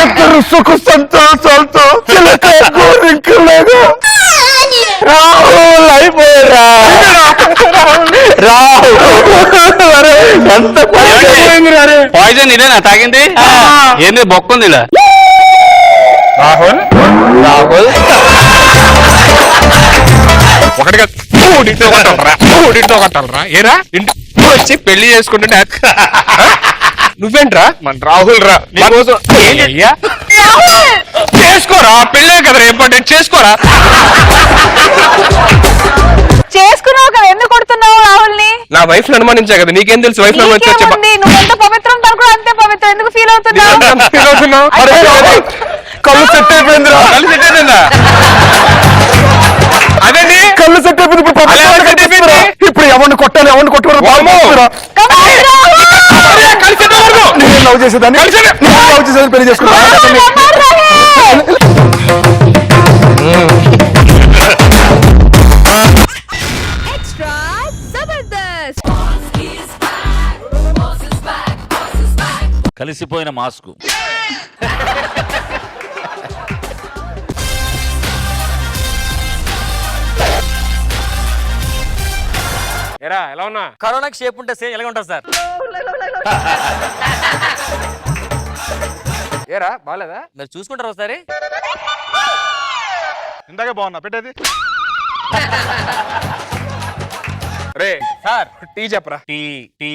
ఇద్దరు సుఖ సంతోషాలతో చిలక కోరింకలాగా రాహుల్ అయిపోయారా. ఎంత పాయిజన్ ఇదేనా తాగింది? ఏంది బొక్కుంది ఇలా? రాహుల్ రాహుల్ ఒకటిగా మూడింటితో కొట్టాలరా ఏరా? ఇంటికి వచ్చి పెళ్లి చేసుకుంటుంటే నువ్వేంట్రా మన రాహుల్ రా నీకోసం అయ్యా చేసుకోరా, పెళ్ళే కదా ఇంపార్టెంట్, చేసుకోరా. చేసుకున్నావు కదా, ఎందుకు కొడుతున్నావు రాహుల్ని? నా వైఫ్ అనుమానించా కదా, నీకేం తెలుసు వైఫ్ అనుమానించా? నీకేముంది? నువ్వు ఎంత పవిత్రం తను కూడా అంతే పవిత్రం, ఎందుకు ఫీల్ అవుతున్నావు? కళ్ళు సెట్ అయిపోయిందిరా. కళ్ళు సెట్ అయిపోయిందా? అదేంటి కళ్ళు సెట్ అయిపోయింది. ఇప్పుడు అలా ఎలా set అయిపోయింది? ఇప్పుడు ఎవరిని కొట్టాలి, ఎవరిని కొట్టుకోవాలి? Come on, Rahul! కళ్ళు సెట్ అవ్వదు. నేను లవ్ చేసేదాన్ని, నేను లవ్ చేసేదాన్ని పెళ్లి చేసుకున్నా. Come on, Rahul! Extra Zabardast! కలిసిపోయిన మాస్కు. ఏరా ఎలా ఉన్నా? కరోనాకి షేప్ ఉంటే సేమ్ ఎలాగ ఉంటుంది సార్? ఏరా బాలేదా? మీరు చూసుకుంటారు ఒకసారి. ఇందాకే బాగున్నా పెట్టేది. రే సార్ టీ చెప్పరా. టీ టీ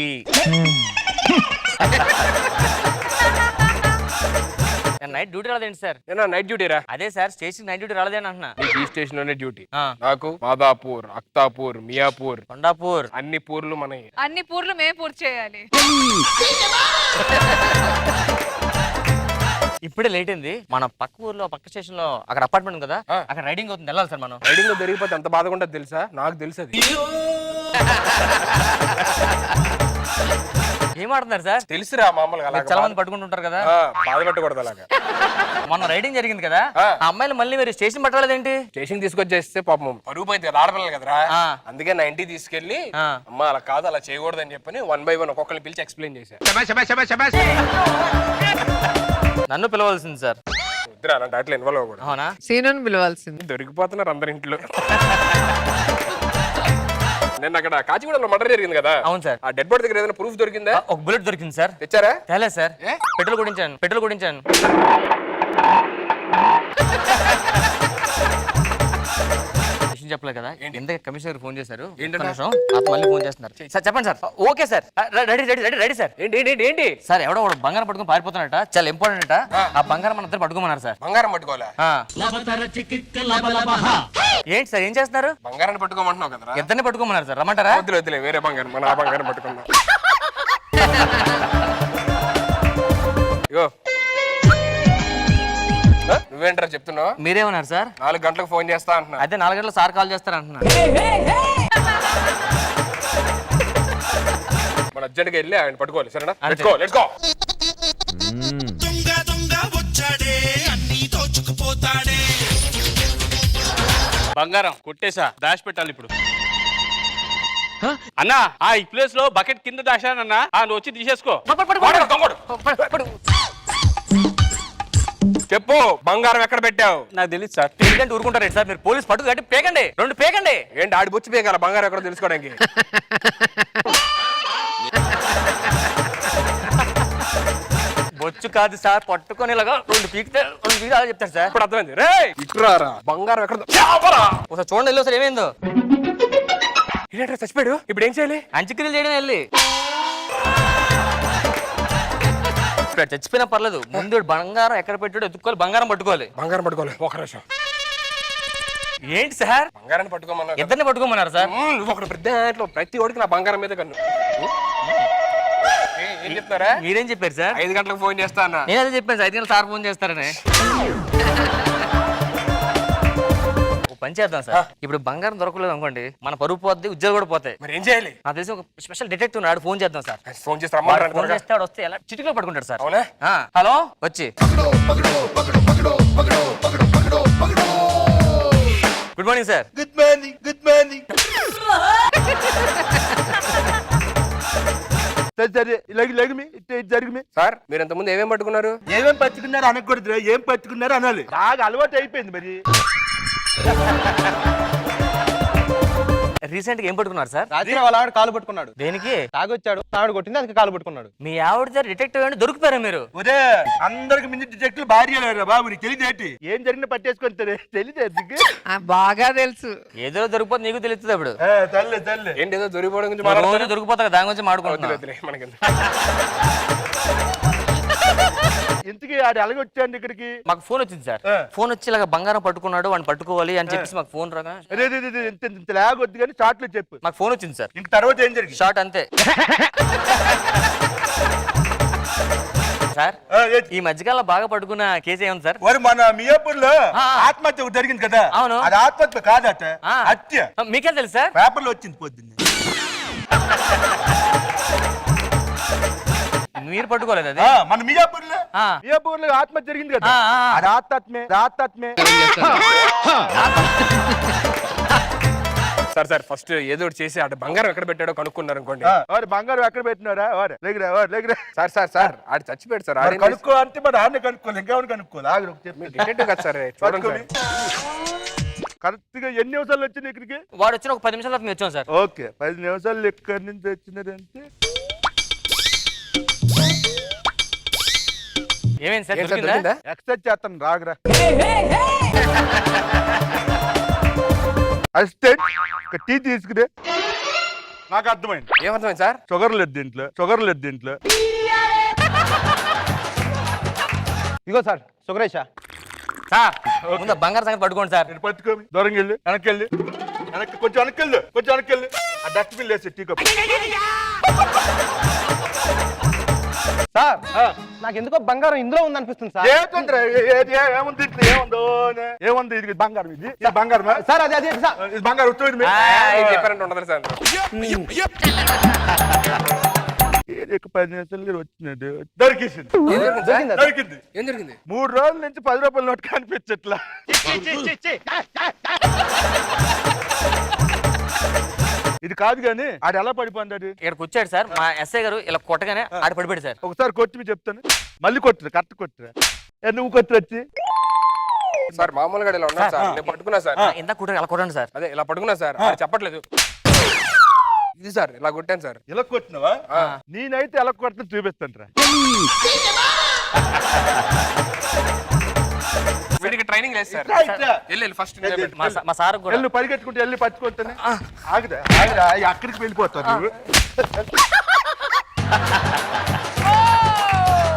నైట్ డ్యూటీ రాలేదండి సార్? ఏనా నైట్ డ్యూటీ రా? అదే సార్, స్టేషన్ నైట్ డ్యూటీ రాలేదని అంటున్నా. నీకు ఈ స్టేషన్ లోనే డ్యూటీ. ఆ. నాకు మాదాపూర్, అక్తాపూర్, మియాపూర్, కొండాపూర్. అన్ని పూర్లు మనవి. అన్ని పూర్లు మేము పూర్తి చేయాలి. ఇప్పుడే లేట్ అయింది. మన పక్క ఊర్లో పక్క స్టేషన్ లో అక్కడ అపార్ట్మెంట్ ఉంది కదా, ఆ. అక్కడ రైడింగ్ అవుతుంది, వెళ్ళాలి సార్ మనం. రైడింగ్ లో దొరికిపోతే ఎంత బాధగా ఉంటుంది తెలుసా? నాకు తెలుసు అది. ఏం ఆడుతున్నారు సార్? తెలుసురా మామూలుగా అలాగా. చాలా మంది పట్టుకుంటుంటారు కదా. బాధ పెట్టకూడదు అలాగా. మొన్న రైడింగ్ జరిగింది కదా, ఆ. ఆ అమ్మాయిలు మళ్ళీ మీరు స్టేషన్ పట్టలేదేంటి? స్టేషన్ తీసుకొచ్చేస్తే పాపం పరుగు పోయింది కదా, ఆడపిల్లలు కదరా. ఆ. అందుకే 90 తీసుకెళ్లి ఆ. అమ్మా అలా కాదు, అలా చేయకూడదని చెప్పని 1 by 1 ఒక్కొక్కరిని పిలిచి ఎక్స్ప్లెయిన్ చేశా. నన్ను పిలవాల్సింది సార్. వద్దురా అలాంటి అట్లా ఇన్వాల్వ్ అవ్వకూడదు. అవునా? సీనుని పిలవాల్సింది. దొరికిపోతున్నారు అందరి ఇంట్లో. నేను అక్కడ కాచిగూడలో మర్డర్ జరిగింది కదా. అవును సార్. ఆ డెడ్ బాడీ దగ్గర ఏదైనా ప్రూఫ్ దొరికిందా? ఒక బుల్లెట్ దొరికింది సార్. తెచ్చారా? తేలేదు సార్. పెట్రోల్ కొట్టించాను. విషయం చెప్పలేదు కదా. ఎంత కమిషనర్ ఫోన్ చేశారు? ఏంటంటే? మళ్ళీ ఫోన్ చేస్తున్నారు. సార్ చెప్పండి sir. Okay sir, ready sir. ఏంటి సార్ ఎవడో ఒకడు బంగారం పట్టుకుని పారిపోతున్నాడట, చాలా ఇంపార్టెంట్ అట. ఆ బంగారం మన ఇద్దరు పట్టుకోమన్నారు సార్. బంగారం పట్టుకోవాలా? ఆ. ఏంటి సార్ ఏం చేస్తున్నారు? బంగారాన్ని పట్టుకోమంటున్నావు కదరా. ఇద్దరిని పట్టుకోమన్నారు సార్, రమ్మంటారా? వద్దులే వేరే బంగారం, మన ఆ బంగారం పట్టుకుందాం. ఇగో నువ్వేంటారా చెప్తున్నావు? మీరేమన్నారు సార్? 4 గంటలకు ఫోన్ చేస్తా అంటున్నా. అదే 4 గంటల సార్ కాల్ చేస్తారంటున్నా. మన అర్జెంట్ గా వెళ్ళి ఆయన పట్టుకోవాలి, సరేనా? అంతే. Let's go. బంగారం కొట్టేసా, దాచి పెట్టాలి ఇప్పుడు. అన్నా ఈ ప్లేస్ లో బకెట్ కింద దాచానన్నా, నువ్వు వచ్చి తీసేసుకో. చెప్పు, బంగారం ఎక్కడ పెట్టావు? నాకు తెలియదు సార్. ఎందుకంటే ఊరుకుంటారు సార్? మీరు పోలీస్ పట్టుకు కట్టి పేకండి, 2 పేకండి. ఏంటి ఆడి బొచ్చి పేకాల బంగారం ఎక్కడో తెలుసుకోవడానికి? బొచ్చు కాదు సార్, పట్టుకొని ఇలాగా 2 పీకితే 2 పీకి అలా చెప్తారు సార్. ఇప్పుడు అర్థమైంది. రే ఇట్రారా, బంగారం ఎక్కడ? ఒకసారి చూడండి, వెళ్ళి సార్ ఏమైందో. ఏంటంటే చచ్చిపోయాడు, ఇప్పుడు ఏం చేయాలి? అంత్యక్రియలు చేయడం వెళ్ళి. ఇప్పుడు చచ్చిపోయినా పర్లేదు, ముందు బంగారం ఎక్కడ పెట్టాడో ఎత్తుకోవాలి, బంగారం పట్టుకోవాలి. బంగారం పట్టుకోవాలి. ఒక నిమిషం. ఏంటి సార్? బంగారాన్ని పట్టుకోమన్నా. ఇద్దరిని పట్టుకోమన్నారు సార్. నువ్వు ఒకటి పెద్ద ప్రతి ఒడికి నా బంగారం మీద కన్ను. ఏం చెప్తారా? మీరేం చెప్పారు సార్? 5 గంటలకు ఫోన్ చేస్తా అన్న. నేను అదే చెప్పాను సార్, 5 గంటలు సార్ ఫోన్ చేస్తారని. ఓ పని చేద్దాం సార్, ఇప్పుడు బంగారం దొరకలేదు అనుకోండి, మన పరువు పోద్ది, ఉద్యోగం కూడా పోతాయి. మరి ఏం చేయాలి? నాకు తెలిసి ఒక స్పెషల్ డిటెక్టివ్ ఉన్నాడు, ఫోన్ చేద్దాం సార్. ఫోన్ చేస్తే రమ్మంటారా? ఫోన్ చేస్తే వాడు వస్తే ఎలా చిటికలో పట్టుకుంటాడు సార్. అవునా? హలో, వచ్చి good morning sir. Good morning. సరే జరిగి సార్ మీరు ఇంతకుముందు ఏమేమి పట్టుకున్నారు? ఏమేం పట్టుకున్నారు అనకూడదు, ఏం పట్టుకున్నారు అనాలి. బాగా అలవాటు అయిపోయింది మరి. రీసెంట్ గా ఏం పట్టుకున్నారు సార్? రాత్రి వాళ్ళ ఆవిడ కాలు పట్టుకున్నాడు. దేనికి? తాగొచ్చాడు, ఆవిడ కొట్టింది, అందుకే కాలు పట్టుకున్నాడు. మీ ఆవిడ డిటెక్టివ్ అండి, దొరికిపోయారా మీరు? ఒరే అందరికి మించి డిటెక్టివ్ భార్య లేరా బాబు, నీకు తెలియదేటి? ఏం జరిగినా పట్టేసుకొని తెలియదే. బాగా తెలుసు. ఏదో దొరికిపోతే నీకు తెలుస్తుంది అప్పుడు. తల్లి ఏంటి ఏదో దొరికిపోవడం గురించి రోజు మాట్లాడుతున్నారు? దొరికిపోతా దాని గురించి మాట్లాడుకుంటున్నా. మనకి ఇంతకీ ఆడు ఎలాగ వచ్చాడు ఇక్కడికి? మాకు ఫోన్ వచ్చింది సార్. ఫోన్ వచ్చి ఇలాగ బంగారం పట్టుకున్నాడు, వాడిని పట్టుకోవాలి అని చెప్పేసి మాకు ఫోన్ రాగా ఇంత లాగొద్దు కానీ షార్ట్లో చెప్పు. మాకు ఫోన్ వచ్చింది సార్. ఇంక తర్వాత ఏం జరిగింది? షార్ట్ అంతే సార్. ఈ మధ్యకాలంలో బాగా పట్టుకున్న కేసు ఏముంది సార్? మన మియాపూర్ లో ఆత్మహత్య ఒకటి జరిగింది కదా. అవును. అది ఆత్మహత్య కాదట, హత్య. మీకే తెలుసు సార్? పేపర్ లో వచ్చింది పొద్దున్నే. మీరు పట్టుకోలేదు అది? మన మియాపూర్ లో ఆత్మహత్య జరిగింది కదా. అది ఆత్మహత్యమే. సార్ సార్ ఫస్ట్ ఏదో ఒకటి చేసి అటు బంగారం ఎక్కడ పెట్టాడో కనుక్కున్నారు అనుకోండి. బంగారం ఎక్కడ పెట్టినారా? సార్ సార్ సార్ ఆడు చచ్చిపోయాడు సార్. కనుక్కో అంటే మరి ఆడనే కనుక్కోవాలి, ఇంకెవరు కనుక్కోవాలి. డిటెక్టివ్ కదా సార్, చూడండి సార్. కరెక్ట్ గా ఎన్ని నిమిషాలు వచ్చింది ఇక్కడికి? వాడు వచ్చిన ఒక 10 నిమిషాల తర్వాత మేము వచ్చాం సార్. ఓకే, 10 నిమిషాలు ఎక్కడి నుంచి వచ్చినారంటే ఏమైంది సార్? దొరికిందా? ఎక్సైజ్ చేస్తాను రాగరా. Assistant tea తీసుకురే. నాకు అర్థమైంది. ఏమర్థమైంది సార్? షుగర్ లేదు దీంట్లో. ఇగో సార్ సుగరేషా. సార్ ముందు బంగారం సంగతి పట్టుకోండి సార్. పట్టుకోమి దూరంగా వెళ్ళి కొంచెం వెనక్కి ఆ డస్ట్బిన్ లేసి టీ కప్. సార్ నాకు ఎందుకో బంగారం ఇందులో ఉంది అనిపిస్తుంది సార్. ఏముంది ఇది బంగారం? ఇది బంగారమా సార్? అదే సార్, ఇది బంగారం వచ్చింది. చెప్పారంటే ఉండదు సార్. 10 నిమిషాలు వచ్చినట్టు దొరికింది. ఏం జరిగింది? 3 రోజుల నుంచి 10 రూపాయల నోట్ కనిపించట్లా. ఇది కాదు గానీ ఆడు ఎలా పడిపోయాడు? ఇక్కడికి వచ్చాడు సార్. మా ఎస్ఐ గారు ఇలా కొట్టగానే ఆడ పడిపోయాడు సార్. ఒకసారి కొట్టి చెప్తాను, మళ్ళీ కొట్టురా, కరెక్ట్ కొట్టురా. నువ్వు కొట్టి వచ్చి సార్ మామూలుగా ఇలా ఉన్నా సార్, నేను పట్టుకున్నా సార్. ఇంత కుట్ర అలా కొట్టండి సార్. అదే ఇలా పట్టుకున్నా సార్, చెప్పట్లేదు. ఇది సార్ ఇలా కొట్టాను సార్. ఇలా కొట్టినవా? నేనైతే ఎలా కొడుతున్నా చూపిస్తాను రా. వీడికి ట్రైనింగ్ లేదు సార్. వెళ్ళి ఫస్ట్ మా సార్ కూడా వెళ్ళి పరిగెట్టుకుంటే వెళ్ళి పట్టుకుంటానే. ఆగుదా అక్కడికి వెళ్ళిపోతావు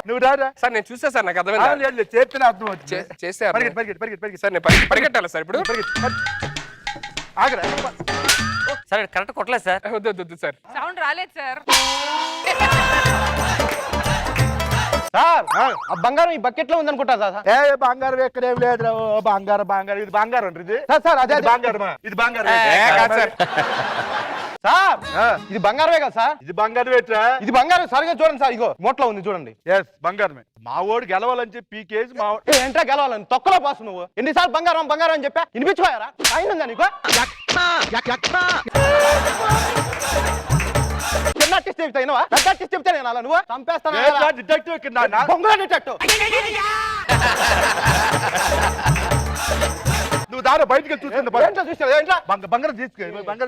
నువ్వు రారా సార్. నేను చూసా సార్, నాకు అర్థమైంది. చేస్తేనే అర్థం వచ్చింది. చేస్తే పరిగెట్టి సార్. నేను పరిగెట్టాలి సార్ ఇప్పుడు. ఆగరా. సార్ కరెక్ట్ కొట్టలేదు సార్. వద్దు సార్. సౌండ్ రాలేదు సార్. సార్ ఆ బంగారం ఈ బకెట్ లో ఉంది అనుకుంటా సార్. బంగారం ఎక్కడేం లేదు. బంగారం ఇది బంగారం. ఇది సార్ అదే బంగారమా? ఇది బంగారం సార్. ఇది బంగారమే కదా సార్? ఇది బంగారం ఏంట్రా? ఇది బంగారం. సరిగా చూడండి సార్, ఇగో నోట్లో ఉంది చూడండి. ఎస్ బంగారమే. మా ఓడు గెలవాలని చెప్పి పీకేసి మా ఏంట్రా గెలవాలని తొక్కలో పాసు నువ్వు. ఎన్నిసార్లు బంగారం బంగారం అని చెప్పా వినిపించుకోయారా? ఆయన ఉందా నీకు? చెప్తే నేను అలా నువ్వు చంపేస్తాను. నువ్వు దారా బయటికి చూసుకుందా? బంగారం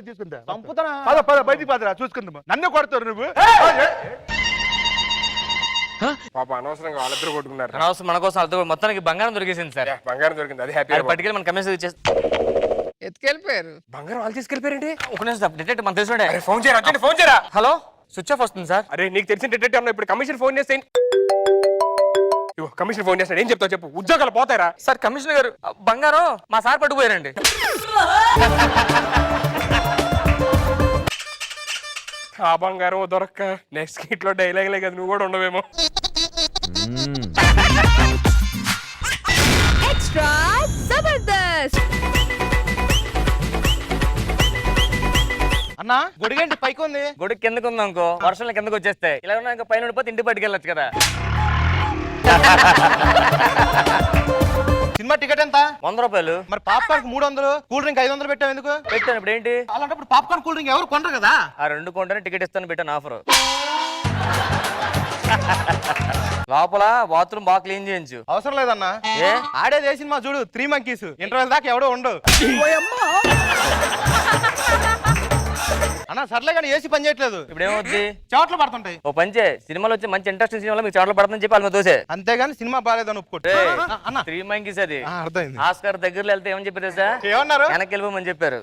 తీసుకుందా? పద బయటికి పదరా చూసుకుందామా. నన్ను కొడతారు నువ్వు. పాప అనవసరంగా వాళ్ళిద్దరు కొట్టుకున్నారు. అనవసరం మన కోసం వాళ్ళతో మొత్తానికి బంగారం దొరికేసింది సార్. బంగారం దొరికింది, అది హ్యాపీ. పట్టుకెళ్ళి మన కమిషన్ ఇచ్చేసి ఎత్తుకెళ్ళిపోయారు. బంగారం వాళ్ళు తీసుకెళ్ళిపోయారండి. ఒక నిమిషం సార్, డిటెక్టివ్ మన తెలిసి ఫోన్ చేయరా, ఫోన్ చేయరా. హలో, స్విచ్ ఆఫ్ వస్తుంది సార్. అరే నీకు తెలిసిన డిటెక్టివ్ అన్న ఇప్పుడు కమిషన్ ఫోన్ చేస్తే కమిషన్ ఫోన్ చేస్తాడు. ఏం చెప్తావు చెప్పు. ఉద్యోగాలు పోతారా సార్? కమిషనర్ గారు బంగారం మా సార్ పట్టుకుపోయారండి. ఆ బంగారం దొరక్క నెక్స్ట్ గీట్ లో డైలాగ్ కదా, నువ్వు కూడా ఉండవేమో. ఎక్స్ట్రా జబర్దస్త్. అన్నా గొడిగంటి పైకి ఉంది. గొడుగు కిందకు ఉంది అనుకో, వర్షంలో కిందకు వచ్చేస్తే ఇలా ఉన్నా ఇంకా పైన ఉండిపోతే ఇంటికి పట్టుకెళ్ళచ్చు కదా. సినిమా టికెట్ ఎంత? 100 రూపాయలు. మరి పాప్కార్న్ 300, కూల్ డ్రింక్ 500 పెట్టావు ఎందుకు? పెట్టాను. ఇప్పుడు ఏంటి? అలాంటప్పుడు పాప్కార్న్ కూల్ డ్రింక్ ఎవరు కొనరు కదా. ఆ 2 కొంటనే టికెట్ ఇస్తాను పెట్టాను ఆఫర్. లోపల బాత్రూమ్ బాగా క్లీన్ చేయించు. అవసరం లేదన్నా. ఏ ఆడేది ఏ సినిమా చూడు, 3 Monkeys. ఇంటర్వెల్ దాకా ఎవడో ఉండవు. అన్న సర్లే కానీ ఏసీ పని చేయట్లేదు. ఇప్పుడు ఏమవుద్ది? చెవట్లు పడుతుంటాయి. ఓ పంచే, సినిమాలో వచ్చి మంచి ఇంట్రెస్టింగ్ సినిమాలో మీకు చెవట్లు పడుతుందని చెప్పి వాళ్ళ దోసే. అంతేగాని సినిమా బాగాలేదని ఒప్పుకోండి. 3 Monkeys అది. అర్థమైంది. ఆస్కార్ దగ్గరలో వెళ్తే ఏమని చెప్పారు సార్? ఏమన్నారు? వెనక్కి వెళ్ళిపోమని చెప్పారు.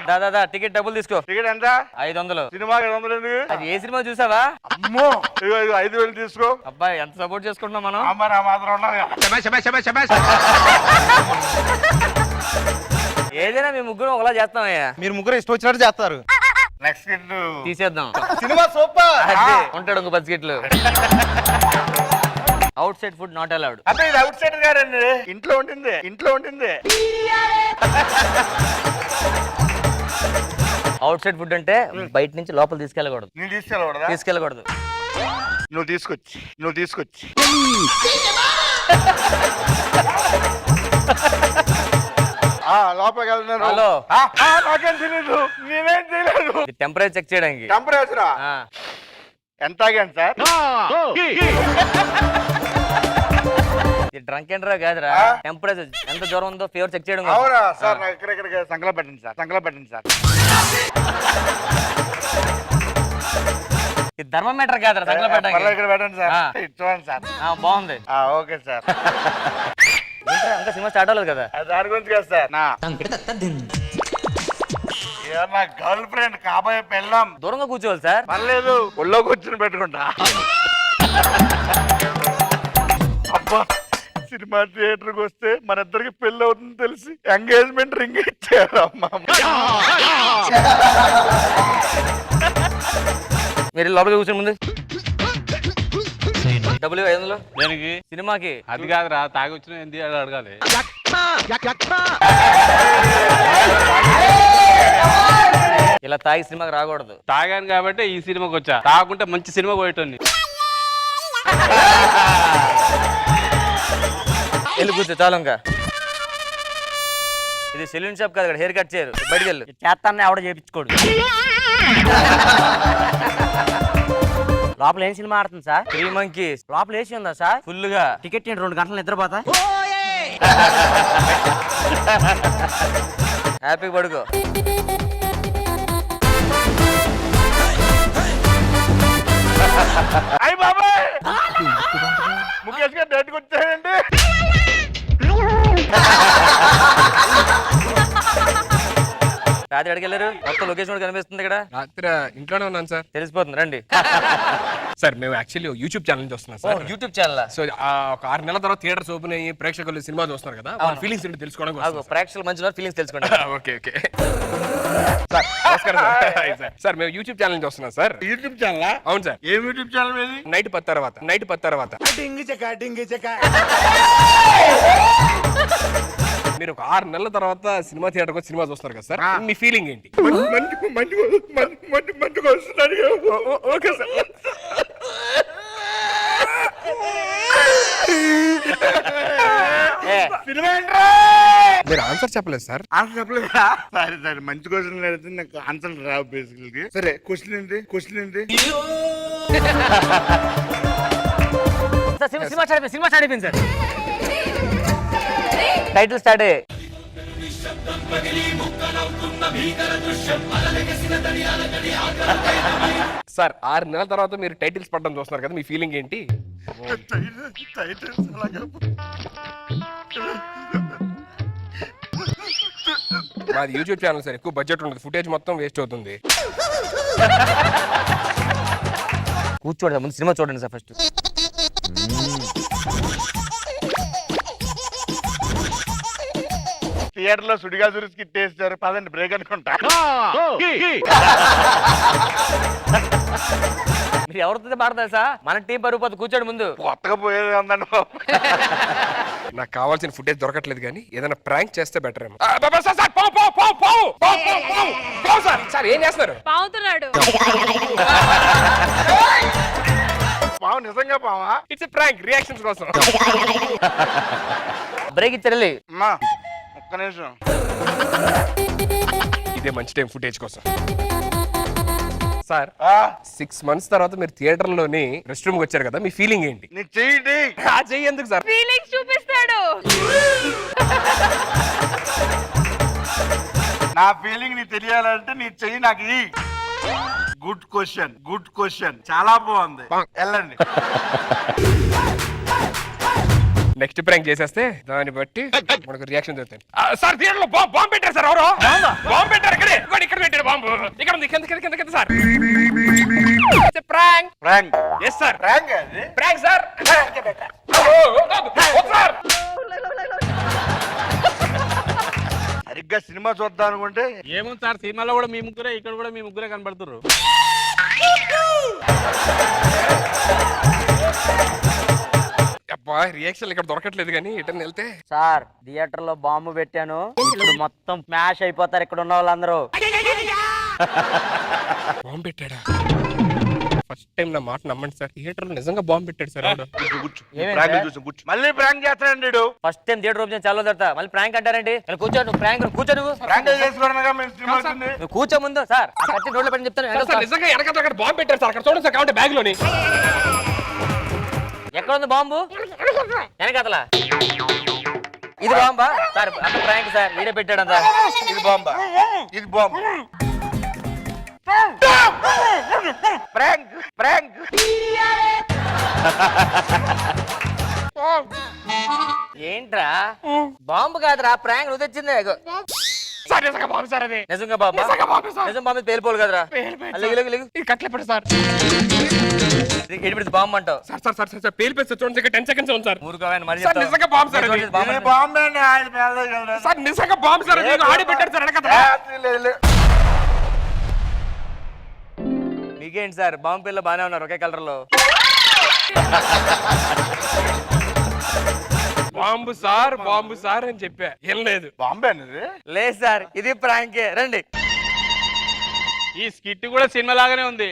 దాదా టికెట్ డబ్బులు తీసుకో. టికెట్ ఎంత? 500. సినిమా 500 ఎందుకు? అది ఏ సినిమా చూసావా? అమ్మో ఇదిగో 5,000 తీసుకో. అబ్బాయి ఎంత సపోర్ట్ చేసుకుంటున్నాం మనం. మరి ఆ మాత్రం ఉండాలి కదా. ఏదైనా మేము ముగ్గురు ఒకలా చేస్తామయ్యా. మీరు ముగ్గురు ఇష్టం వచ్చినట్టు చేస్తారు. నెక్స్ట్ కిట్ తీసేద్దాం. Cinema super. అదే ఉంటాడు ఇంకో 10 టికెట్లు. Out side food not allowed. అంటే ఇది అవుట్ సైడ్ గారండి. ఇంట్లో ఉంటుంది. అవుట్ సైడ్ ఫుడ్ అంటే బయట నుంచి లోపల తీసుకెళ్ళకూడదు. నేను తీసుకెళ్ళకూడదా? తీసుకెళ్ళకూడదు. నువ్వు తీసుకొచ్చి లోపలికి వెళ్తున్నారు. హలో. నాకేం తెలీదు, నేనేం తెలియదు. టెంపరేచర్ చెక్ చేయడానికి. టెంపరేచరా ఎంత ఆగాను సార్? డ్రంక్ అండ్ డ్రైవ్ కాదురా, టెంపరేచర్ ఎంత జ్వరం ఉందో ఫీవర్ చెక్ చేయడం. అవునా సార్? నాకు ఇక్కడ సంకలో పెట్టండి సార్. ఇది థర్మోమీటర్ కాదురా సంకలో పెట్టడానికి. ఇక్కడ పెట్టండి సార్. చూడండి సార్. బాగుంది. Okay sir. ఇంకా సినిమా స్టార్ట్ అవ్వలేదు కదా. దాని గురించి కదా సార్. నా గర్ల్ ఫ్రెండ్ కాబోయే పెళ్ళాం. దూరంగా కూర్చోవాలి సార్. పర్లేదు, ఒళ్ళో కూర్చుని పెట్టుకుంటా. అబ్బా, సినిమా థియేటర్కి వస్తే మన ఇద్దరికి పెళ్లి అవుతుంది తెలిసి ఎంగేజ్మెంట్ రింగ్ ఇచ్చారు అమ్మా. మీరు లోపలికి కూర్చొని ముందు డబ్బులు 500. దేనికి? సినిమాకి. అది కాదురా, తాగి వచ్చిన ఏంది అని అడగాలి. ఇలా తాగి సినిమాకి రాకూడదు. తాగాను కాబట్టి ఈ సినిమాకి వచ్చా. తాగుంటే మంచి సినిమా పోయేటోని. వెళ్ళి కూర్చో చాలు. ఇంకా ఇది సెలూన్ షాప్ కాదు, హెయిర్ కట్ చేయరు. బయటికి వెళ్ళు. చేస్తానే ఆవిడ చేయించుకోడు. లోపల ఏం సినిమా ఆడుతుంది సార్? 3 Monkeys. లోపల ఏసీ ఉందా సార్? ఫుల్ గా. టికెట్ 2 గంటలు నిద్రపోతా. హ్యాపీ పడుకో. అయ్య బాబాయ్, ముఖేష్ గారు డేట్కి వచ్చాడండి. రాత్రి ఎక్కడికి వెళ్ళారు? మొత్తం లొకేషన్ కూడా కనిపిస్తుంది ఇక్కడ. రాత్రి ఇంట్లోనే ఉన్నాను సార్. తెలిసిపోతుంది రండి. సార్ మేము యాక్చువల్లీ యూట్యూబ్ ఛానల్ చూస్తున్నాం సార్. YouTube channel. సో ఒక 6 నెలల తర్వాత థియేటర్స్ ఓపెన్ అయ్యి ప్రేక్షకులు సినిమా చూస్తున్నారు కదా, ఫీలింగ్స్ ఏంటి తెలుసుకోవడం. ప్రేక్షకులు మంచి ఫీలింగ్స్ తెలుసుకోండి. ఓకే సార్, నమస్కారం సార్. సార్ మేము యూట్యూబ్ ఛానల్ చూస్తున్నాం సార్. YouTube channel? అవును సార్. ఏం యూట్యూబ్ ఛానల్ ఇది? నైట్ 10 తర్వాత మీరు ఒక 6 నెలల తర్వాత సినిమా థియేటర్కి వచ్చి సినిమా చూస్తున్నారు కదా సార్, మీ ఫీలింగ్ ఏంటి? మంచిగా వస్తున్నాడు. Okay sir. సినిమా ఏంట్రా? మీరు ఆన్సర్ చెప్పలేదు సార్. ఆన్సర్ చెప్పలేదా? సరే మంచి క్వశ్చన్ అడిగితే నాకు ఆన్సర్ రావు బేసికల్గా. సరే క్వశ్చన్ ఏంటి? సినిమా స్టార్ట్ అయిపోయింది సార్. టైటిల్ స్టార్ట్ అయ్యి. సార్ 6 నెలల తర్వాత మీరు టైటిల్స్ పడడం చూస్తున్నారు కదా, మీ ఫీలింగ్ ఏంటి? మాది యూట్యూబ్ ఛానల్ సార్, ఎక్కువ బడ్జెట్ ఉండదు, ఫుటేజ్ మొత్తం వేస్ట్ అవుతుంది. కూర్చోండి ముందు సినిమా చూడండి సార్ ఫస్ట్. థియేటర్ లో సుడిగా సురికి టేస్తారు. పదండి బ్రేక్ అనుకుంటా. మీరు ఎవరితో పాడతారు సార్? మన టీం పరుగు కూర్చోండి ముందు. కొత్తగా పోయేది ఉందండి. నాకు కావాల్సిన ఫుటేజ్ దొరకట్లేదు కానీ ఏదైనా ప్రాంక్ చేస్తే బెటర్ ఏమో. సార్ ఏం చేస్తున్నారు? పావుతున్నాడు. పావు నిజంగా పావా? ఇట్స్ ప్రాంక్, రియాక్షన్స్ కోసం. బ్రేక్ ఇచ్చారు. అమ్మా ఒక్క నిమిషం. ఇదే మంచి టైం ఫుటేజ్ కోసం. సార్ 6 months తర్వాత మీరు థియేటర్ లోని రెస్ట్ రూమ్ వచ్చారు కదా, మీ ఫీలింగ్ ఏంటి? నీ చెయ్యి చెయ్యి ఎందుకు సార్? ఫీలింగ్స్ చూపిస్తాడు. నా ఫీలింగ్ నీకు తెలియాలంటే నీ చెయ్యి నాకు ఇయ్యి. గుడ్ క్వశ్చన్, చాలా బాగుంది. వెళ్ళండి. నెక్స్ట్ ప్రాంక్ చేసేస్తే దాన్ని బట్టి మనకు రియాక్షన్ దొరుకుతాయి. సార్ థియేటర్ లో బాంబు పెట్టారు సార్. ఎవరు బాంబు పెట్టారు? ఇక్కడే ఇక్కడ పెట్టారు బాంబు. ఇక్కడ ఉంది కింద sir. Prank prank yes sir. Prank అది ప్రాంక్ సార్. సార్ సరిగ్గా సినిమా చూద్దాం అనుకుంటే ఏమో సార్ సినిమాలో కూడా మీ ముగ్గురే, ఇక్కడ కూడా మీ ముగ్గురే కనబడుతున్నారు. అబ్బా రియాక్షన్ ఇక్కడ దొరకట్లేదు కానీ ఇటన్ వెళ్తే. సార్ థియేటర్ లో బాంబు పెట్టాను, ఇప్పుడు మొత్తం స్మాష్ అయిపోతారు ఇక్కడ ఉన్న వాళ్ళందరూ. బాంబు పెట్టాడా? ఫస్ట్ టైం నా మాట నమ్మండి సార్. థియేటర్ లో నిజంగా బాంబు పెట్టాడు సార్. మళ్ళీ ప్రాంక్ చేస్తాడండి. ఫస్ట్ టైం థియేటర్ ఓపెన్ చాలా వదలతా, మళ్ళీ ప్రాంక్ అంటారండి. కూర్చో నువ్వు, ప్రాంక్ కూర్చో నువ్వు. నువ్వు కూర్చో ముందు. సార్ కత్తి రోడ్లో పెట్టి చెప్తాను. నిజంగా వెనక బాంబు పెట్టారు సార్. అక్కడ చూడండి సార్, కాబట్టి బ్యాగ్ లోని. ఎక్కడ ఉంది బాంబు? వెనకతలా. ఇది బాంబా సార్? అంత ప్రాంక్ సార్, వీడే పెట్టాడంతా. ఇది బాంబా? ఇది బాంబు. Prank prank. ఏంట్రా బాంబు కాదురా, ప్రాంక్ నువ్వు తెచ్చిందే. సార్ నిజంగా బాంబు సార్. అది నిజంగా బాబా? నిజంగా బాంబు సార్. నిజం బాంబు పేలిపోలు కదరా. ఇది కట్లెప్పుడు సార్. ఎడిపిడి బాంబు అంటావు సార్ సార్ సార్ సార్ పేలిపోయి చూడండి. 10 సెకండ్స్ ఉంది సార్. ఊరుకోవాలని మరి సార్ నిజంగా బాంబు సార్. అది బాంబే అండి. ఆయన పేదలు సార్ నిజంగా బాంబు సార్. అది ఆడి పెట్టాడు సార్ వెనక. మీకేంటి సార్, బాంబు పిల్ల బానే ఉన్నారు ఒకే కలర్ లో. బాంబు సార్ బాంబు సార్ అని చెప్పా, ఏం లేదు. బాంబే అనేది లేదు సార్, ఇది ప్రాంకే. రండి. ఈ స్కిట్ కూడా సినిమా లాగానే ఉంది.